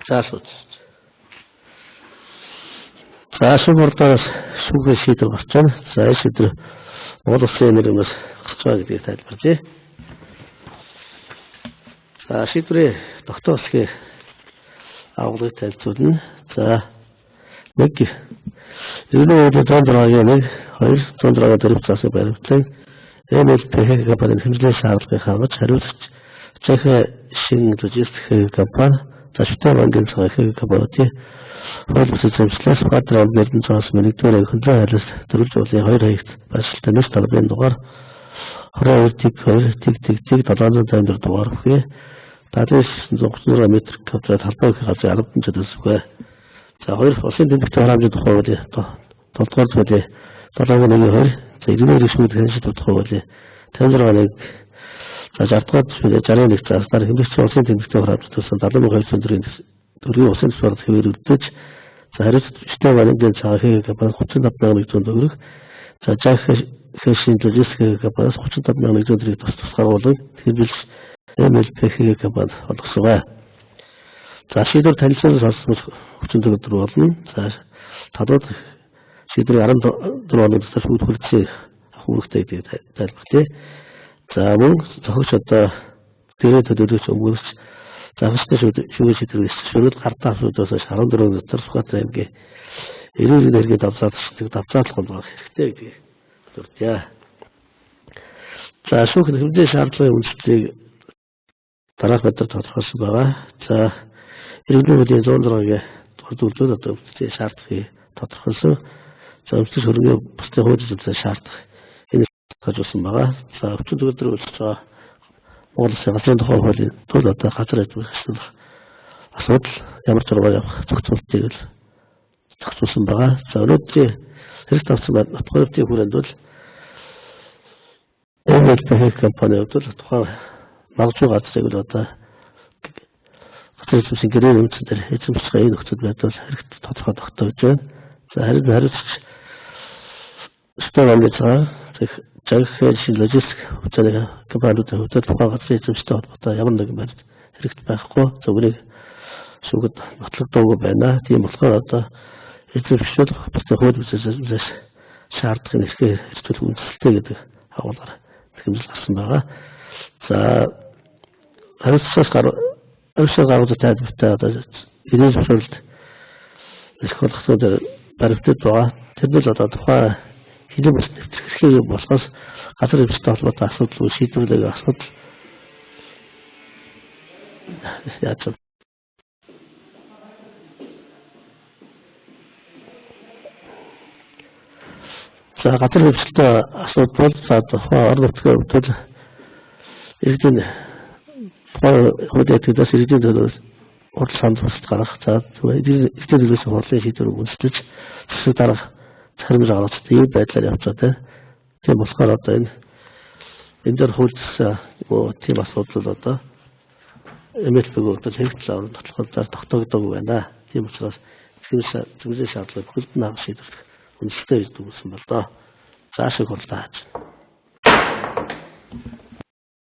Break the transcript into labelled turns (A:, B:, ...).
A: заасууд. Заасуудаас шүүгээ шийдвэр гарч байна. За шийдвэр Монгол Улсын энергиас гарч байгаа гэдгийг тайлбарлая. За шийдвэрээ тогтоолохыг агуулгыг танилцуулна. За нэг Иргэний зондрогийн 2 зондрогийн дөрөв засаг баримтлан MLPH компанийн хэмжээний шаардлагыг хангаж хариуцж цэхэ шин логистик компани Ташкент банкын цэхэ компани хууль зэмслээс Бадрал Мердэн цаас нэгдүгээр хөндрөө хайлс дөрвөлж уулын 2 хаягт байшилтай нэс талбарын дугаар 22 754 дугаар бүхий Тадис 136 м квадрат халбаа их газрын 10 төсөвгүй. За хоёр улсын тэмдэгтэй харамжийн тухай хуулийн 7-р зүйлээ 7-1-2 за иргэний решмүүд хяншид тухай хуулийн 56-1 за 60-р зүйлээ 61 заастаар хэмжигчийн улсын тэмдэгтэй харамжийн тусан 72 төрийн улсын төсвөр хэвээрүүлдэж за хариуцт штэ банкын цагаан компани 35,100 төгрөг за жахшин логистик компани 35,100 төгрөг тусгааруулан хэрэгжүүлж MLPH компани олгосоо. За шийдвэр танилцуулсан сонсмол хүчин төгөлдөр болно. За талууд шийдвэрийн 14 оны тусгай шүүд хүлцээ ахуурхтай гэдэг тайлбарлая. За мөн зохиогч одоо дээрээ төлөвлөж өнгөрч загстай шүүгээ шийдвэр шүүгээд гартаа асуудаас 14 дотор Сүхбаатар аймгийн эрүүл энерги давцаалах болгох хэрэгтэй гэдгийг дурдъя. За шүүх хэмжээ шаардлагын үндэслэлийг дараах метр тодорхойлсон байгаа. За иргэний хөдөлгөөний 106-гийн дурлуулж одоо үндэслэлийн шаардлагыг тодорхойлсон. За үндэслэл хөрөнгөний бусдын хууль зүйн шаардлага энэ тохиолсон байгаа. За өвчин төгөлдөр үйлчлж байгаа Монгол Улсын газрын тухай хуулийн тул одоо газар ажиллах асуудал ямар зургаар явах зохицуултыг зохицуулсан байгаа. За өнөөдрийн хэрэгт авсан нотгоёртын хүрээнд бол MLPH компани бол тухайн магадгүй газрыг бол одоо газрын сүнсийн гэрээ үндэстэн дээр эзэмших энэ нөхцөл байдал хэрэгт тодорхой тогтоож байна. За харин хариуцч стороны цаа жагсаалшин логистик хөтөлбөр компаниудын хувьд тухайн газрын эзэмштэй холбоотой ямар нэгэн байдал хэрэгт байхгүй зөвхөн шүүхэд нотлогдоогүй байна. Тийм болохоор одоо эзэмшил бусдын хууль бүсээс шаардлагын эрхээ хэрэгжүүлэх үндэслэлтэй гэдэг агуулгаар хэмжил гарсан байгаа. За хариуцлагаас гаргаж тайлбартай одоо ирээд зөвшөөрөлд эрх болгосноор баримтад байгаа. Тэрнэл одоо тухайн хэдэн бас нэвтрэх болохоос газар эвстэй холбоотой асуудал шийдвэрлэх асуудал яаж за газар эвстэй асуудал за тухайн орон нутгийн хувьд иргэдийн хуулийн төлөөс иргэдийн төлөөс хурал санал гаргах за иргэдийн төлөөс хурлын шийдвэр үндэслэж засаг дарга цахимж авах ийм байдлаар явж байгаа. Тийм болохоор одоо энэ дээр хуульцсан тийм асуудал одоо MLPH-г одоо хэрэгтэл орон нутгаар тогтоогдоогүй байна. Тийм учраас зөвлөлийн шаардлагыг бүхэлдэн хангах шийдвэрлэх үндэслэлтэй гэж дүгнсэн бол доо. Заашиг хурлаа хааж.